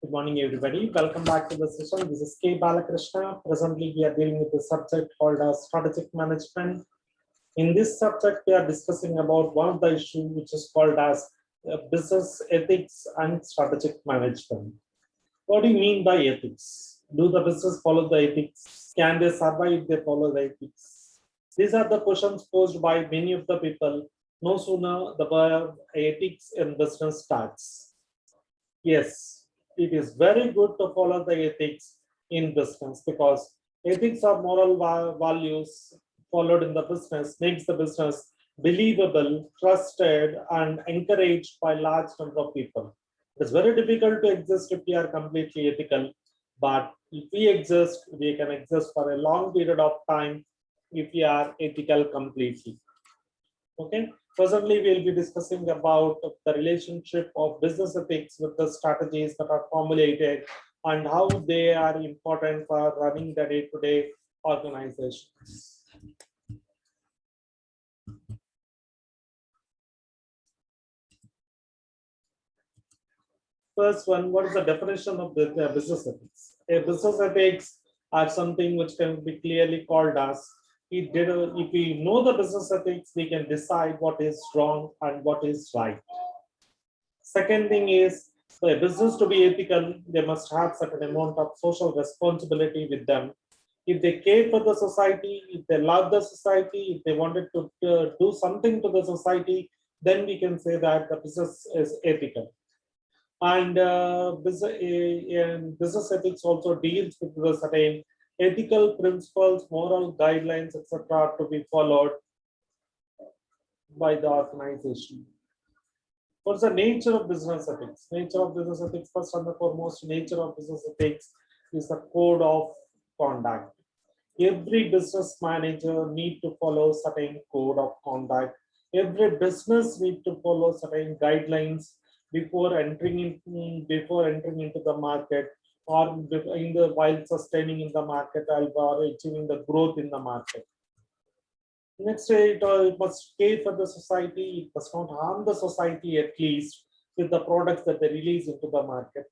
Good morning, everybody. Welcome back to the session. This is K. Balakrishna. Presently, we are dealing with the subject called strategic management. In this subject, we are discussing about one of the issues which is called as business ethics and strategic management. What do you mean by ethics? Do the business follow the ethics? Can they survive if they follow the ethics? These are the questions posed by many of the people. No sooner the word ethics in business starts. Yes, it is very good to follow the ethics in business because ethics or moral values followed in the business makes the business believable, trusted, and encouraged by large number of people. It's very difficult to exist if we are completely ethical, but if we exist, we can exist for a long period of time if we are ethical completely. Okay. Presently, we'll be discussing about the relationship of business ethics with the strategies that are formulated and how they are important for running the day-to-day organizations. First one, what is the definition of the business ethics? A business ethics are something which can be clearly called as if we know the business ethics, we can decide what is wrong and what is right. Second thing is, for a business to be ethical, they must have certain amount of social responsibility with them. If they care for the society, if they love the society, if they wanted to do something to the society, then we can say that the business is ethical. And business ethics also deals with the certain ethical principles, moral guidelines, etc., to be followed by the organization. What's the nature of business ethics? Nature of business ethics, first and foremost, nature of business ethics is the code of conduct. Every business manager need to follow certain code of conduct. Every business need to follow certain guidelines before entering into the market, or while sustaining in the market, or achieving the growth in the market. Next, it must care for the society. It must not harm the society, at least with the products that they release into the market.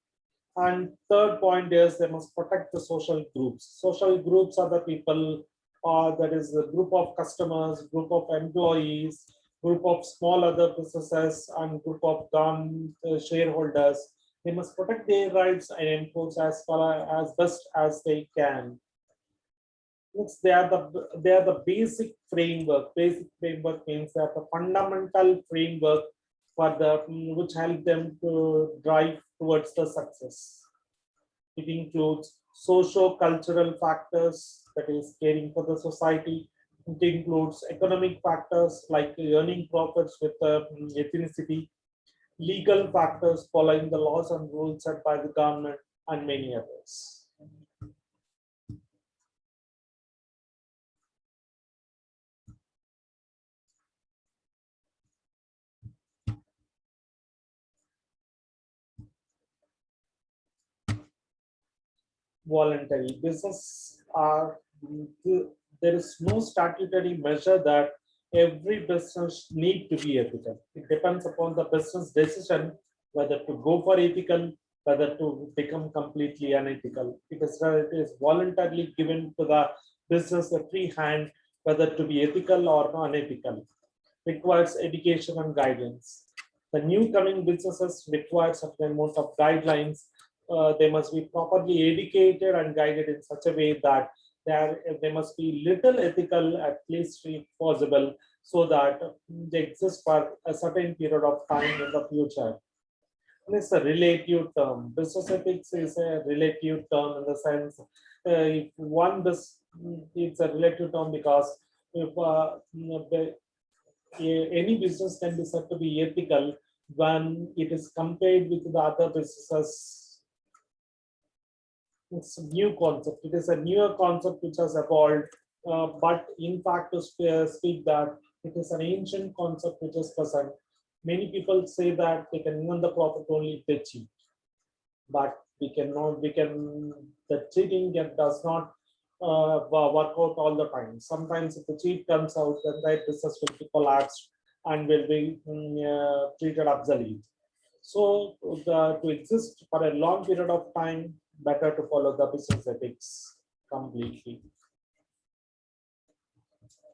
And third point is they must protect the social groups. Social groups are the people, that is a group of customers, group of employees, group of small other businesses, and group of shareholders. They must protect their rights and enforce as best as they can. They are the basic framework. Basic framework means they are the fundamental framework for the which help them to drive towards the success. It includes socio-cultural factors, that is caring for the society. It includes economic factors like earning profits with ethnicity, legal factors following the laws and rules set by the government, and many others. Voluntary business are, there is no statutory measure that every business need to be ethical. It depends upon the business decision whether to go for ethical, whether to become completely unethical. It is voluntarily given to the business a free hand whether to be ethical or unethical. Requires education and guidance. The new coming businesses require certain amount of guidelines. They must be properly educated and guided in such a way that they must be little ethical, at least if possible, so that they exist for a certain period of time in the future. And it's a relative term. Business ethics is a relative term in the sense, if it's a relative term because if any business can be said to be ethical when it is compared with the other businesses. It's a new concept. It is a newer concept which has evolved, but in fact, to speak that it is an ancient concept which is present. Many people say that they can earn the profit only if they cheat, but we cannot. The cheating does not work out all the time. Sometimes, if the cheat comes out, then that business will be collapsed and will be treated obsolete. So to exist for a long period of time, better to follow the business ethics completely.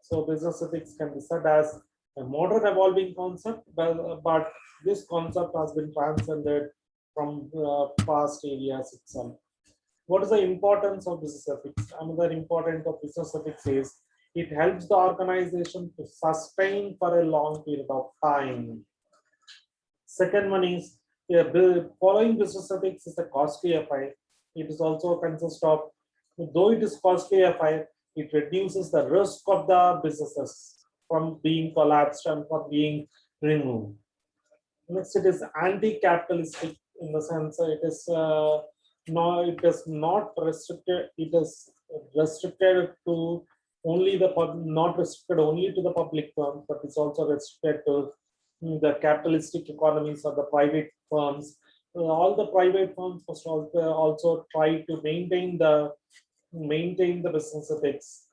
So business ethics can be said as a modern evolving concept, but this concept has been transcended from past areas itself. What is the importance of business ethics? Another important of business ethics is it helps the organization to sustain for a long period of time. Second one is following business ethics is a costly affair. It is also consist of, though it is costly affair, it reduces the risk of the businesses from being collapsed and from being removed. Next, it is anti-capitalistic in the sense it is no, it is not restricted. It is restricted to only the not restricted only to the public firms, but it's also restricted to the capitalistic economies or the private firms. All the private firms must also try to maintain the business ethics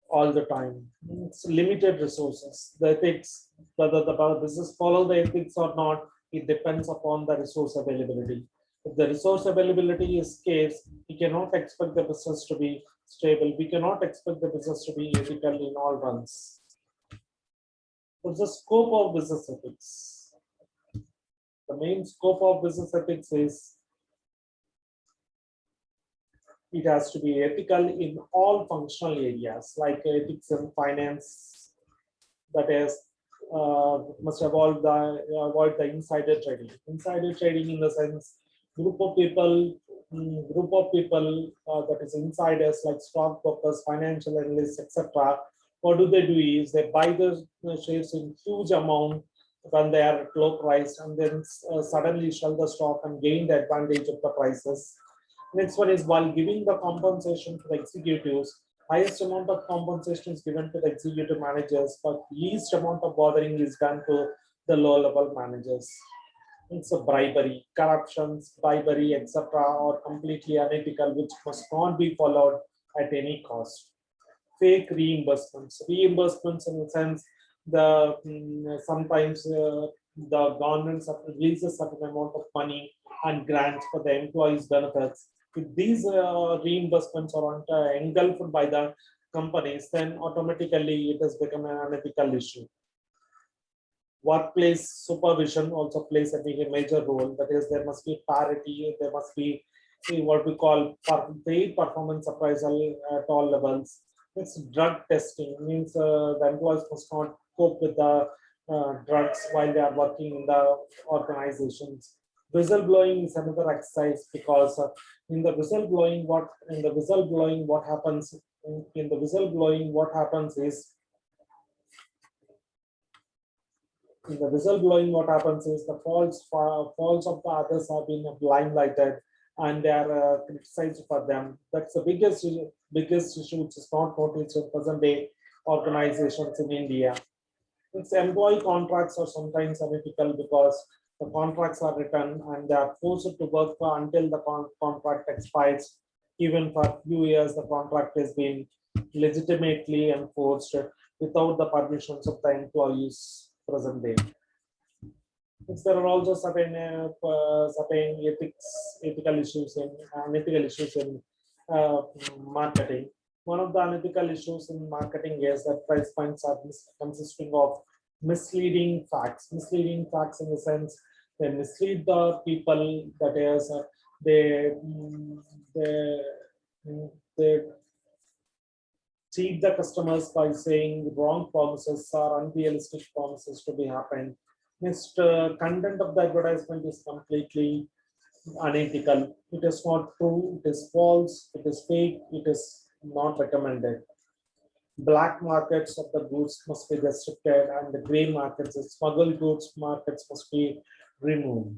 all the time. It's limited resources. The ethics, whether the business follow the ethics or not, it depends upon the resource availability. If the resource availability is scarce, we cannot expect the business to be stable. We cannot expect the business to be ethical in all runs. What's the scope of business ethics? The main scope of business ethics is it has to be ethical in all functional areas, like ethics in finance, that is, must avoid the insider trading. Insider trading in the sense, group of people that is insiders like stockbrokers, financial analysts, etc. What do? Is they buy the shares in huge amount when they are at low price, and then suddenly sell the stock and gain the advantage of the prices. Next one is while giving the compensation to the executives, highest amount of compensation is given to the executive managers, but least amount of bothering is done to the low level managers. It's a bribery, corruptions, bribery, etc., are completely unethical, which must not be followed at any cost. Fake reimbursements in the sense the sometimes the government releases certain amount of money and grants for the employees' benefits. If these reimbursements are engulfed by the companies, then automatically it has become an unethical issue. Workplace supervision also plays a major role. That is, there must be parity, there must be what we call paid performance appraisal at all levels. It's drug testing, means the employees must not cope with the drugs while they are working in the organizations. Whistleblowing is another exercise because in the whistleblowing, what happens what happens is in the whistleblowing, what happens is the faults of the others have been blindlighted and they are criticized for them. That's the biggest issue which is not noticed in present day organizations in India. Its employee contracts are sometimes unethical because the contracts are written and they are forced to work for until the contract expires. Even for a few years, the contract is being legitimately enforced without the permissions of the employees present day. There are also certain ethical issues in unethical issues in marketing. One of the unethical issues in marketing is that price points are consisting of misleading facts. Misleading facts in the sense they mislead the people. That is, they they cheat the customers by saying wrong promises or unrealistic promises to be happened. Next, content of the advertisement is completely unethical. It is not true, it is false, it is fake, it is not recommended. Black markets of the goods must be restricted, and the gray markets, the smuggled goods markets must be removed.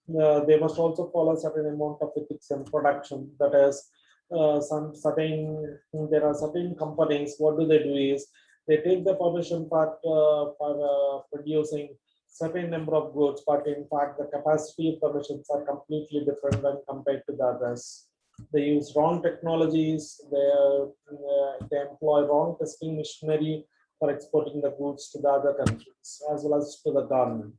They must also follow a certain amount of ethics in production. That is, there are certain companies. What do? Is they take the permission for producing certain number of goods, but in fact the capacity of the machines are completely different when compared to the others. They use wrong technologies. They employ wrong testing machinery for exporting the goods to the other countries as well as to the government.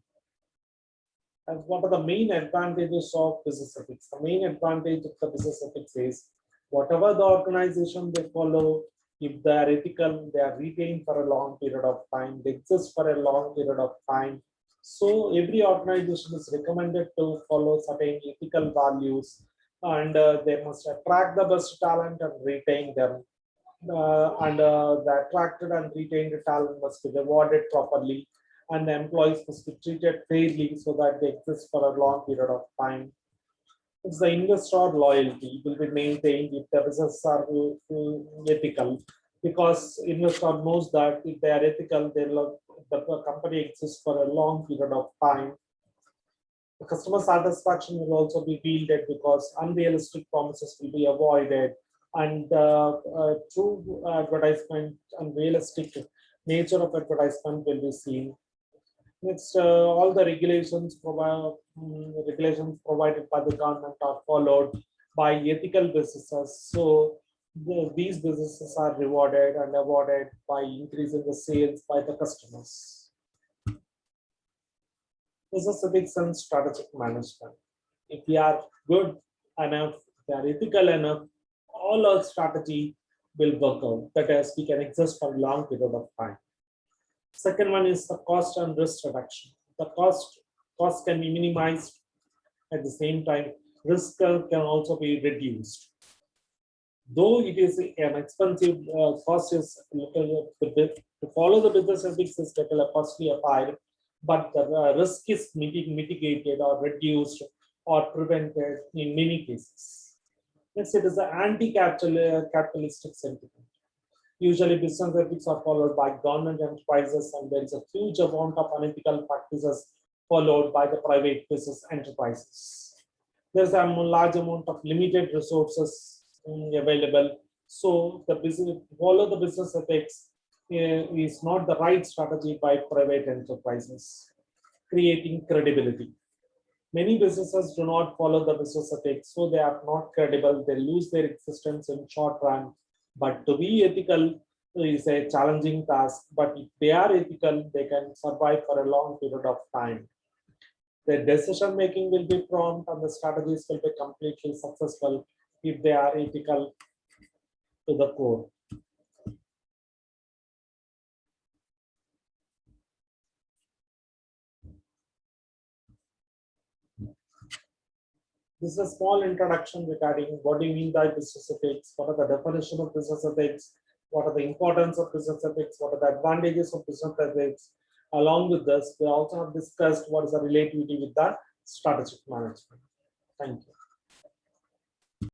And what are the main advantages of business ethics? The main advantage of the business ethics is whatever the organization they follow, if they are ethical, they are retained for a long period of time, they exist for a long period of time. So every organization is recommended to follow certain ethical values, and they must attract the best talent and retain them. And the attracted and retained talent must be rewarded properly, and the employees must be treated fairly so that they exist for a long period of time. It's the investor loyalty will be maintained if the businesses are ethical, because investor knows that if they are ethical, the company exists for a long period of time. The customer satisfaction will also be wielded because unrealistic promises will be avoided, and true advertisement and realistic nature of advertisement will be seen. Next, all the regulations provided by the government are followed by ethical businesses. So these businesses are rewarded and awarded by increasing the sales by the customers. Business ethics and strategic management. If we are good enough, if we are ethical enough, all our strategy will work out. That is, we can exist for a long period of time. Second one is the cost and risk reduction. The cost can be minimized. At the same time, risk can also be reduced. Though it is an expensive cost, is to follow the business ethics is little costly affair, but the risk is mitigated or reduced or prevented in many cases. Next, it is the anti-capitalistic sentiment. Usually, business ethics are followed by government enterprises, and there is a huge amount of unethical practices followed by the private business enterprises. There's a large amount of limited resources available. So, the business follow the business ethics is not the right strategy by private enterprises, creating credibility. Many businesses do not follow the business ethics, so they are not credible. They lose their existence in short run. But to be ethical is a challenging task. But if they are ethical, they can survive for a long period of time. Their decision making will be prompt, and the strategies will be completely successful if they are ethical to the core. This is a small introduction regarding what do you mean by business ethics, what are the definition of business ethics, what are the importance of business ethics, what are the advantages of business ethics. Along with this, we also have discussed what is the relativity with the strategic management. Thank you.